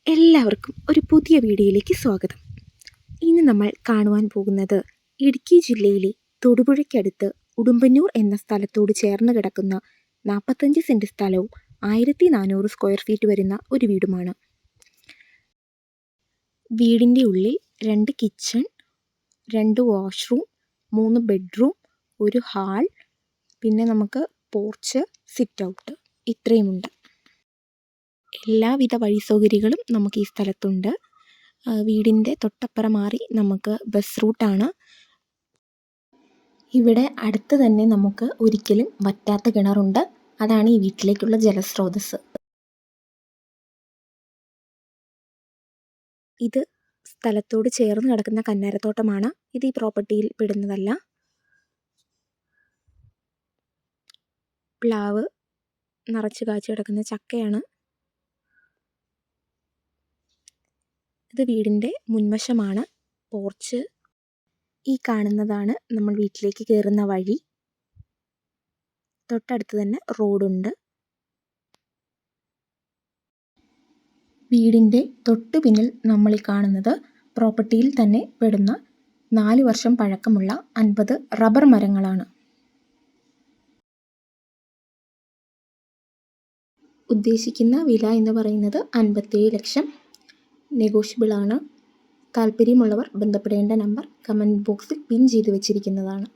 എല്ലാവർക്കും ഒരു പുതിയ വീഡിയോയിലേക്ക് സ്വാഗതം. ഇന്ന് നമ്മൾ കാണുവാൻ പോകുന്നത് ഇടുക്കി ജില്ലയിലെ തൊടുപുഴയ്ക്കടുത്ത് ഉടുമ്പന്നൂർ എന്ന സ്ഥലത്തോട് ചേർന്ന് കിടക്കുന്ന 45 സെൻറ് സ്ഥലവും 1400 സ്ക്വയർ ഫീറ്റ് വരുന്ന ഒരു വീടുമാണ്. വീടിൻ്റെ ഉള്ളിൽ 2 കിച്ചൺ, 2 വാഷ്റൂം, 3 ബെഡ്റൂം, ഒരു ഹാൾ, പിന്നെ നമുക്ക് പോർച്ച്, സിറ്റ് ഔട്ട് ഇത്രയുമുണ്ട്. എല്ലാവിധ വഴി സൗകര്യങ്ങളും നമുക്ക് ഈ സ്ഥലത്തുണ്ട്. വീടിൻ്റെ തൊട്ടപ്പുറം മാറി നമുക്ക് ബസ് റൂട്ടാണ്. ഇവിടെ അടുത്ത് തന്നെ നമുക്ക് ഒരിക്കലും വറ്റാത്ത കിണറുണ്ട്. അതാണ് ഈ വീട്ടിലേക്കുള്ള ജലസ്രോതസ്. ഇത് സ്ഥലത്തോട് ചേർന്ന് കിടക്കുന്ന കന്നാരത്തോട്ടമാണ്. ഇത് ഈ പ്രോപ്പർട്ടിയിൽ പെടുന്നതല്ല. പ്ലാവ് നിറച്ച് കാച്ചു കിടക്കുന്ന ചക്കയാണ്. ഇത് വീടിൻ്റെ മുൻവശമാണ്. പോർച്ച് ഈ കാണുന്നതാണ് നമ്മൾ വീട്ടിലേക്ക് കയറുന്ന വഴി. തൊട്ടടുത്ത് തന്നെ റോഡുണ്ട്. വീടിൻ്റെ തൊട്ടു പിന്നിൽ നമ്മൾ ഈ കാണുന്നത് പ്രോപ്പർട്ടിയിൽ തന്നെ പെടുന്ന 4 വർഷം പഴക്കമുള്ള 50 റബ്ബർ മരങ്ങളാണ്. ഉദ്ദേശിക്കുന്ന വില എന്ന് പറയുന്നത് 57 ലക്ഷം. നെഗോഷ്യബിൾ ആണ്. താല്പര്യമുള്ളവർ ബന്ധപ്പെടേണ്ട നമ്പർ കമൻറ്റ് ബോക്സിൽ പിൻ ചെയ്ത് വെച്ചിരിക്കുന്നതാണ്.